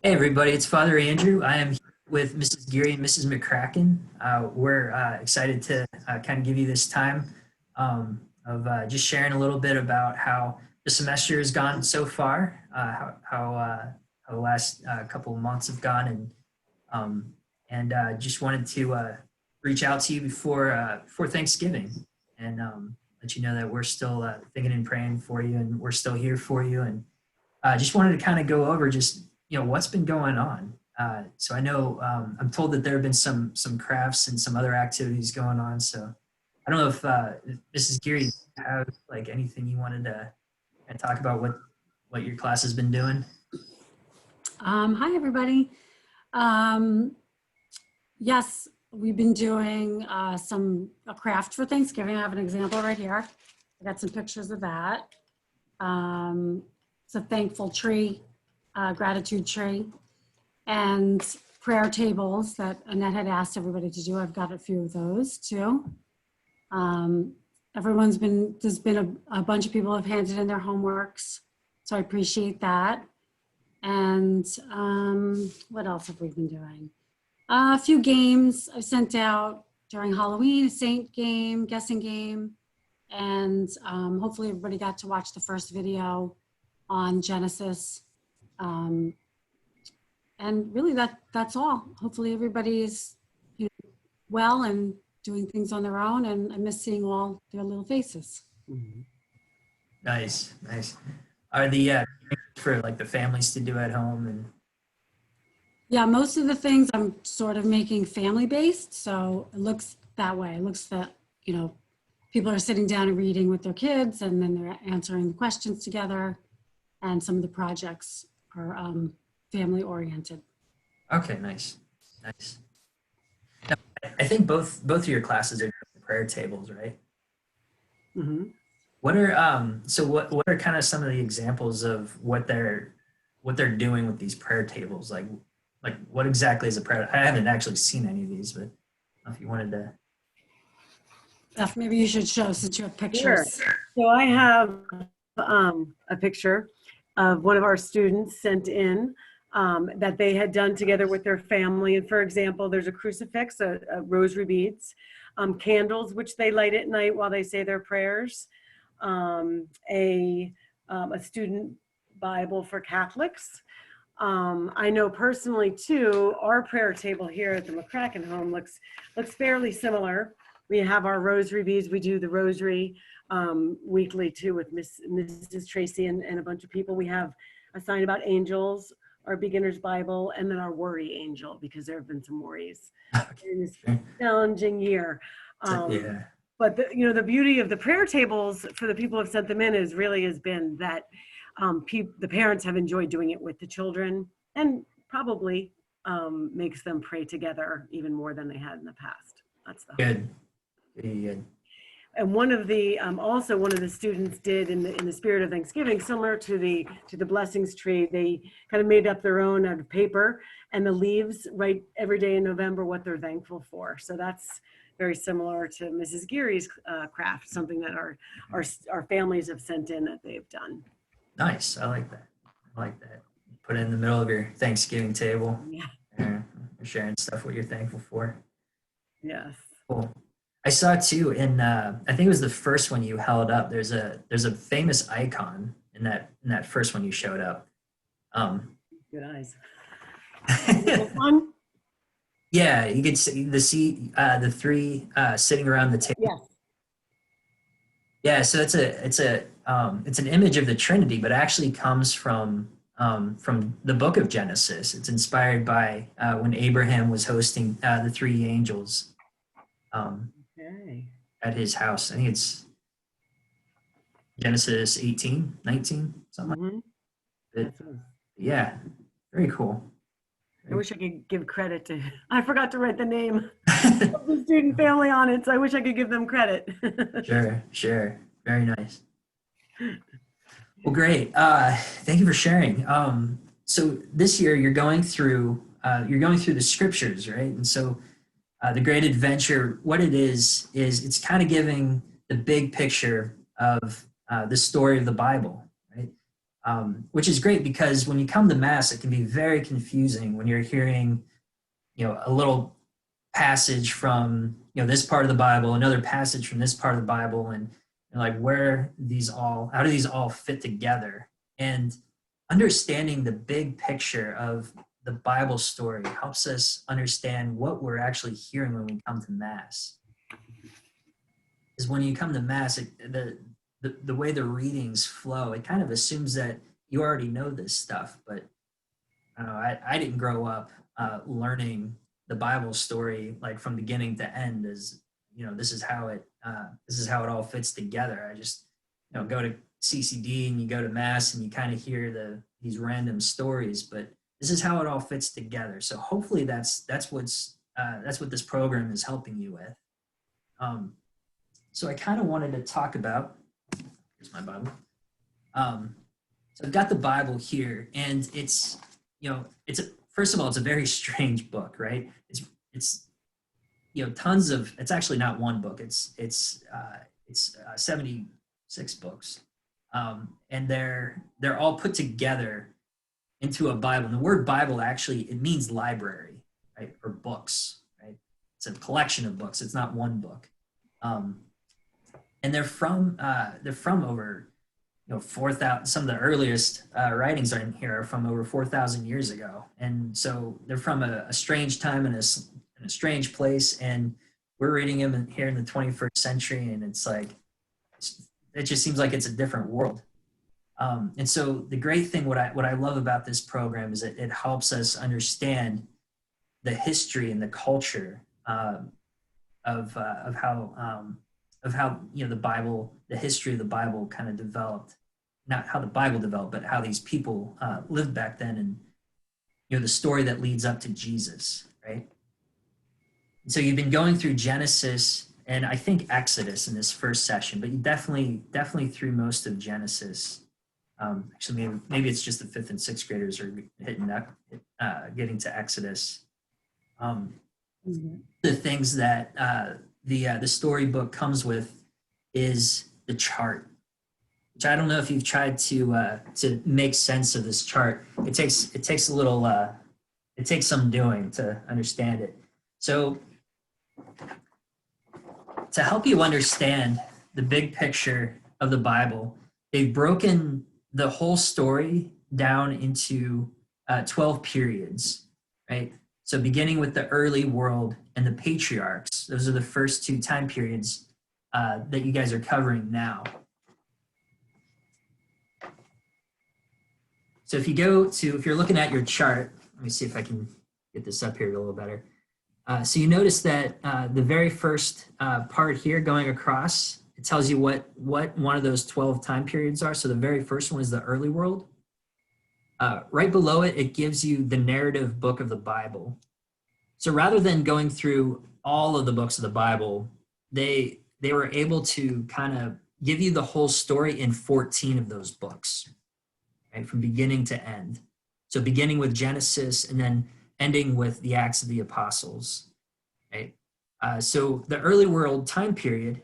Hey everybody, it's Father Andrew. I am here with Mrs. Geary and Mrs. McCracken. We're excited to kind of give you this time of just sharing a little bit about how the semester has gone so far, how the last couple of months have gone, um, and just wanted to reach out to you before Thanksgiving and let you know that we're still thinking and praying for you, and we're still here for you, and just wanted to kind of go over just what's been going on. So I know I'm told that there have been some crafts and some other activities going on. So I don't know if Mrs. Geary have like anything you wanted to kind of talk about what your class has been doing. Hi, everybody. Um, yes, we've been doing a craft for Thanksgiving. I have an example right here. I got some pictures of that. It's a thankful tree, gratitude tree, and prayer tables that Annette had asked everybody to do. I've got a few of those too. Um, there's been a bunch of people have handed in their homeworks, so I appreciate that. And what else have we been doing? A few games I've sent out during Halloween, a saint game, guessing game, and hopefully everybody got to watch the first video on Genesis. Um, and really that's all. Hopefully everybody is well and doing things on their own, and I miss seeing all their little faces. Nice, nice. Are the for like the families to do at home and Yeah, most of the things I'm sort of making family based, so it looks that way. It looks that, people are sitting down and reading with their kids, and then they're answering the questions together, and some of the projects are family oriented. okay, nice, nice. Now, I think both of your classes are prayer tables, right? Mhm. What are what are kind of some of the examples of what they're doing with these prayer tables? Like what exactly is a prayer? I haven't actually seen any of these, but I don't know if you wanted to. Beth, maybe you should show since you have Sure. pictures. So I have a picture of one of our students sent in that they had done together with their family. And for example, there's a crucifix, a rosary beads, candles, which they light at night while they say their prayers, um, a, a student Bible for Catholics. I know personally too, our prayer table here at the McCracken home looks fairly similar. We have our rosary beads. We do the rosary weekly too with Mrs. Tracy and a bunch of people. We have a sign about angels, our beginner's Bible, and then our worry angel, because there have been some worries in this Okay. challenging year. So, Um, yeah. but the beauty of the prayer tables for the people who have sent them in has been that the parents have enjoyed doing it with the children, and probably makes them pray together even more than they had in the past. That's the hope. Good. Pretty good. And one of the students did in the spirit of Thanksgiving, similar to the blessings tree, they kind of made up their own out of paper, and the leaves write every day in November what they're thankful for. So that's very similar to Mrs. Geary's craft, something that our families have sent in that they've done. Nice. I like that. I like that. Put it in the middle of your Thanksgiving table. Yeah. Yeah, sharing stuff what you're thankful for. Yes. Cool. I saw too in I think it was the first one you held up. There's a famous icon in that first one you showed up. Um, Good eyes. One? yeah, you could see the three sitting around the table. Yes. Yeah, so it's an image of the Trinity, but it actually comes from the book of Genesis. It's inspired by when Abraham was hosting the three angels um, Okay. at his house. I think it's Genesis 18, 19, something like Mm-hmm. that. Yeah, very cool. I wish I could give credit to, I forgot to write the name of the student family on it, so I wish I could give them credit. Sure, sure. Very nice. Well, great. Thank you for sharing. So this year you're going through the scriptures, right? And so the Great Adventure, what it is it's kind of giving the big picture of the story of the Bible, right? which is great because when you come to Mass, it can be very confusing when you're hearing, a little passage from, this part of the Bible, another passage from this part of the Bible, and like how do these all fit together? And understanding the big picture of the Bible story helps us understand what we're actually hearing when we come to Mass. Is when you come to Mass, the way the readings flow, it kind of assumes that you already know this stuff. But I don't know, I didn't grow up learning the Bible story like from beginning to end. As this is how it all fits together. I just go to CCD and you go to Mass and you kind of hear these random stories, but this is how it all fits together. So hopefully that's what this program is helping you with. So I kind of wanted to talk about, here's my Bible. So I've got the Bible here, and it's first of all, it's a very strange book, right? It's tons of, it's actually not one book. It's 76 books. And they're all put together into a Bible. And the word Bible actually, it means library, right? Or books, right? It's a collection of books. It's not one book. And they're from over 4,000. Some of the earliest writings are in here are from over 4,000 years ago, and so they're from a strange time and a strange place. And we're reading them here in the 21st century, and it's like it just seems like it's a different world. And so the great thing, what I love about this program is that it helps us understand the history and the culture of how the Bible, the history of the Bible kind of developed. Not how the Bible developed, but how these people lived back then, and the story that leads up to Jesus, right? And so you've been going through Genesis and I think Exodus in this first session, but you definitely through most of Genesis. Actually, maybe it's just the 5th and 6th graders are hitting that, getting to Exodus. The things that the storybook comes with is the chart, which I don't know if you've tried to make sense of this chart. It takes a little it takes some doing to understand it. So to help you understand the big picture of the Bible, they've broken the whole story down into 12 periods, right? So beginning with the early world and the patriarchs, those are the first 2 time periods that you guys are covering now. So if you're looking at your chart, let me see if I can get this up here a little better. So you notice that the very first part here going across, it tells you what one of those 12 time periods are. So the very first one is the early world. Right below it, it gives you the narrative book of the Bible. So rather than going through all of the books of the Bible, they were able to kind of give you the whole story in 14 of those books, right, from beginning to end. So beginning with Genesis and then ending with the Acts of the Apostles, right? So the early world time period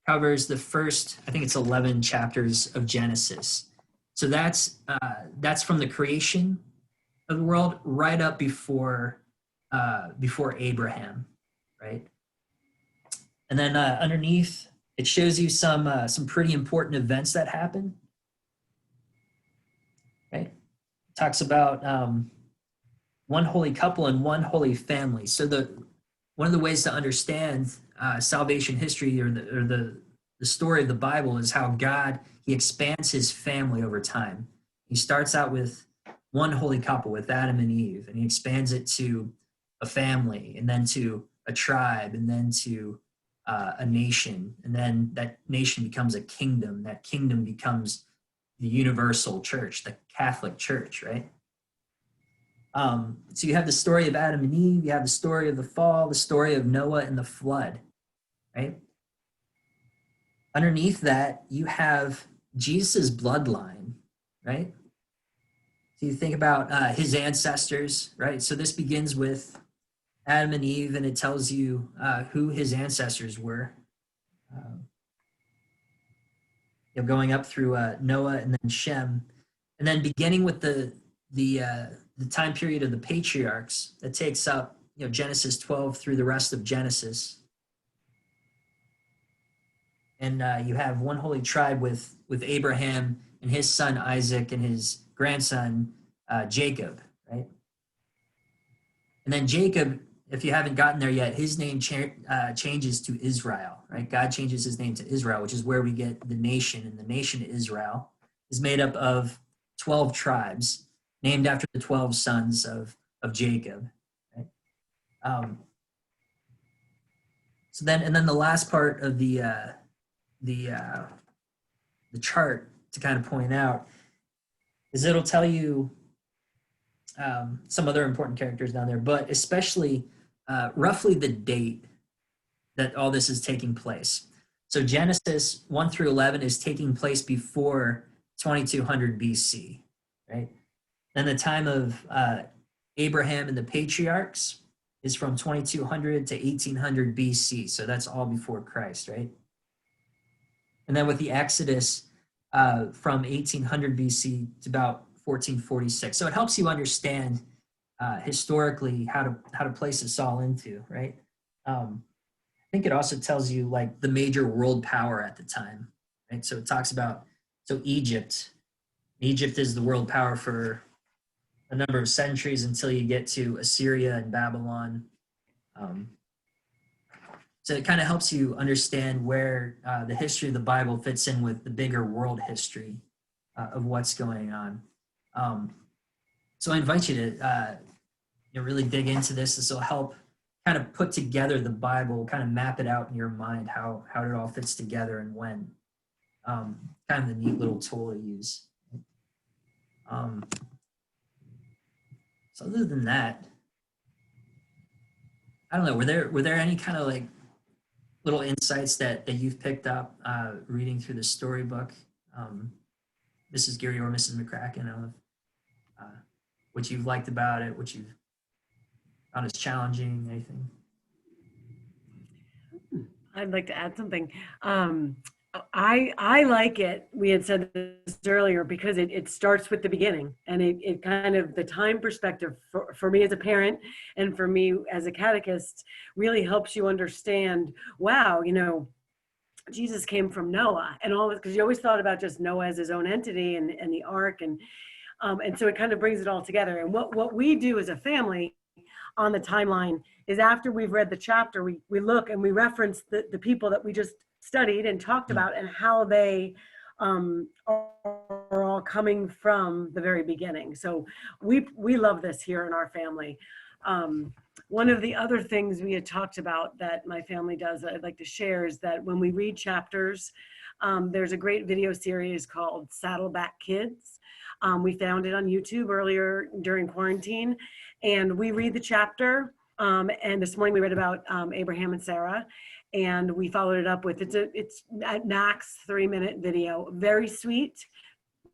covers the first, I think it's 11 chapters of Genesis. So that's from the creation of the world right up before Abraham, right? And then underneath, it shows you some pretty important events that happen, right? It talks about one holy couple and one holy family. So one of the ways to understand salvation history or the story of the Bible is how God, he expands his family over time. He starts out with one holy couple with Adam and Eve, and he expands it to a family, and then to a tribe, and then to a nation, and then that nation becomes a kingdom. That kingdom becomes the universal church, the Catholic Church, right? So you have the story of Adam and Eve, you have the story of the fall, the story of Noah and the flood, right? Underneath that, you have Jesus's bloodline, right? So you think about his ancestors, right? So this begins with Adam and Eve, and it tells you who his ancestors were. Going up through Noah and then Shem. And then beginning with the time period of the patriarchs that takes up, Genesis 12 through the rest of Genesis. And you have one holy tribe with Abraham and his son Isaac and his grandson Jacob, right? And then Jacob, if you haven't gotten there yet, his name changes to Israel, right? God changes his name to Israel, which is where we get the nation. And the nation Israel is made up of 12 tribes named after the 12 sons of Jacob, right? So then, and then the last part of the chart to kind of point out is it'll tell you some other important characters down there, but especially roughly the date that all this is taking place. So Genesis 1 through 11 is taking place before 2200 BC, right? Then the time of Abraham and the patriarchs is from 2200 to 1800 BC. So that's all before Christ, right? And then with the Exodus from 1800 BC to about 1446. So it helps you understand historically how to place this all into, right? I think it also tells you like the major world power at the time, right? So it talks about, so Egypt is the world power for a number of centuries until you get to Assyria and Babylon. So it kind of helps you understand where the history of the Bible fits in with the bigger world history of what's going on. So I invite you to really dig into this. This will help kind of put together the Bible, kind of map it out in your mind, how it all fits together and when. Kind of the neat little tool to use. So other than that, I don't know, were there any kind of like little insights that you've picked up reading through the storybook, Mrs. Geary or Mrs. McCracken? I don't know what you've liked about it, what you've found as challenging, anything? I'd like to add something. I like it. We had said this earlier because it starts with the beginning, and it kind of, the time perspective for me as a parent and for me as a catechist really helps you understand, wow, Jesus came from Noah and all this, because you always thought about just Noah as his own entity and the ark, and so it kind of brings it all together. And what we do as a family on the timeline is, after we've read the chapter, we look and we reference the people that we just studied and talked about, and how they are all coming from the very beginning. So we love this here in our family. One of the other things we had talked about that my family does that I'd like to share is that when we read chapters, there's a great video series called Saddleback Kids. We found it on YouTube earlier during quarantine, and we read the chapter. And this morning we read about Abraham and Sarah, and we followed it up with, it's at max 3-minute video, very sweet,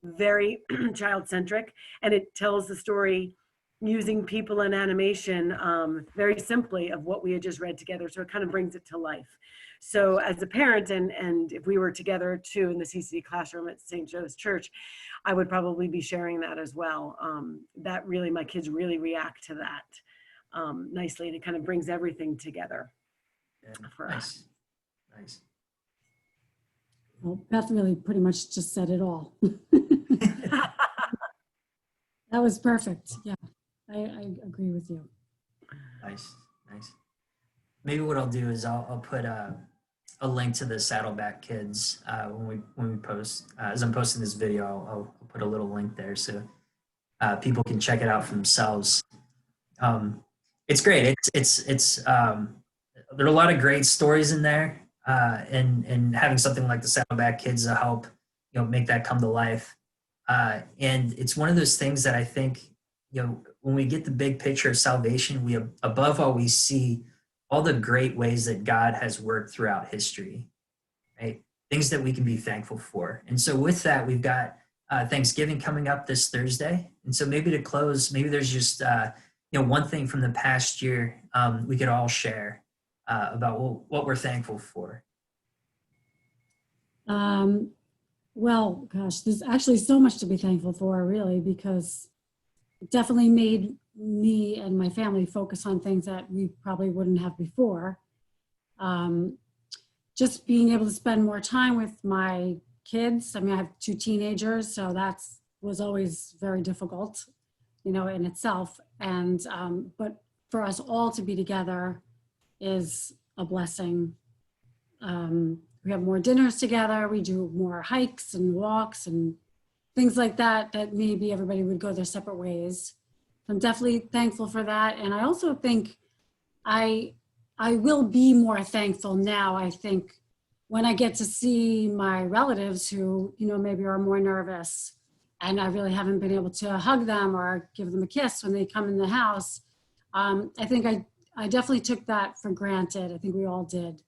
very child-centric, and it tells the story using people and animation very simply of what we had just read together. So it kind of brings it to life. So as a parent, and if we were together too in the CCD classroom at St. Joe's Church, I would probably be sharing that as well. That really, my kids really react to that nicely, and it kind of brings everything together for us. Nice. Well, Beth really pretty much just said it all. That was perfect. Yeah, I agree with you. Nice. Maybe what I'll do is I'll put a link to the Saddleback Kids when we post. As I'm posting this video, I'll put a little link there so people can check it out for themselves. It's great. It's there are a lot of great stories in there, and having something like the Saddleback Kids to help make that come to life. And it's one of those things that I think when we get the big picture of salvation, we above all we see all the great ways that God has worked throughout history, right? Things that we can be thankful for. And so with that, we've got Thanksgiving coming up this Thursday. And so maybe to close, maybe there's just one thing from the past year we could all share about what we're thankful for. Well, gosh, there's actually so much to be thankful for, really, because it definitely made me and my family focus on things that we probably wouldn't have before. Um, just being able to spend more time with my kids. I mean, I have two teenagers, so that's was always very difficult, you know, in itself. And but for us all to be together is a blessing. We have more dinners together. We do more hikes and walks and things like that, that maybe everybody would go their separate ways. So I'm definitely thankful for that. And I also think I, I will be more thankful now, I think, when I get to see my relatives who, you know, maybe are more nervous and I really haven't been able to hug them or give them a kiss when they come in the house. I think I definitely took that for granted. I think we all did,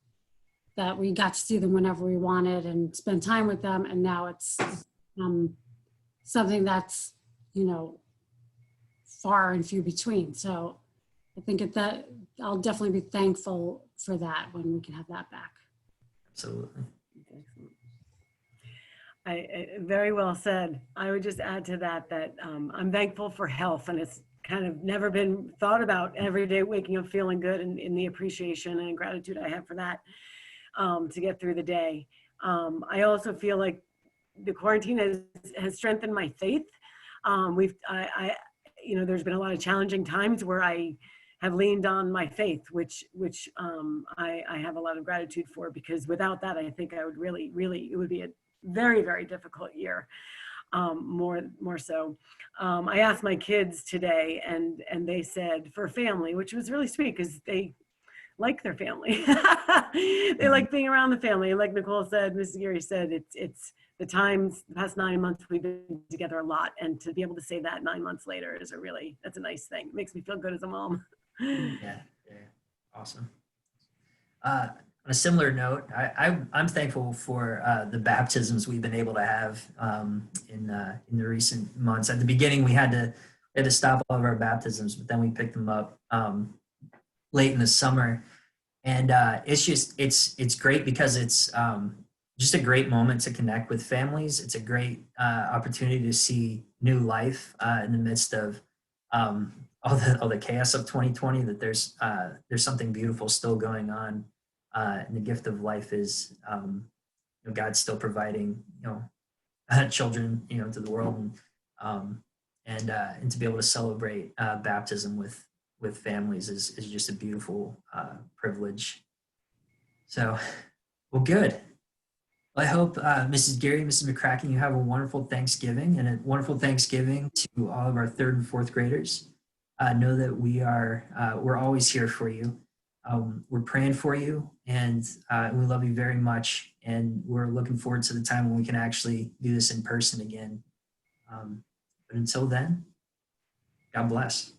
that we got to see them whenever we wanted and spend time with them. And now it's um, something that's, you know, far and few between. So I think that I'll definitely be thankful for that when we can have that back. Absolutely. Very well said. I would just add to that that I'm thankful for health, and it's kind of never been thought about every day, waking up feeling good, and in the appreciation and gratitude I have for that to get through the day. I also feel like the quarantine has strengthened my faith. You know, there's been a lot of challenging times where I have leaned on my faith, which I have a lot of gratitude for, because without that, I think I would really, it would be a very, very difficult year. More so. I asked my kids today, and they said for family, which was really sweet because they like their family. They like being around the family. Like Nicole said, Mrs. Geary said, it's the past 9 months we've been together a lot, and to be able to say that 9 months later is that's a nice thing. It makes me feel good as a mom. Yeah, awesome. On a similar note, I'm thankful for the baptisms we've been able to have in the recent months. At the beginning, we had to stop all of our baptisms, but then we picked them up late in the summer, and it's great because it's just a great moment to connect with families. It's a great opportunity to see new life in the midst of all the chaos of 2020. That there's something beautiful still going on, and the gift of life is you know, God's still providing, you know, children, you know, to the world, and to be able to celebrate baptism with families is just a beautiful privilege. So, well, good. Well, I hope Mrs. Geary, Mrs. McCracken, you have a wonderful Thanksgiving, and a wonderful Thanksgiving to all of our 3rd and 4th graders. Know that we're always here for you. We're praying for you, and we love you very much. And we're looking forward to the time when we can actually do this in person again. But until then, God bless.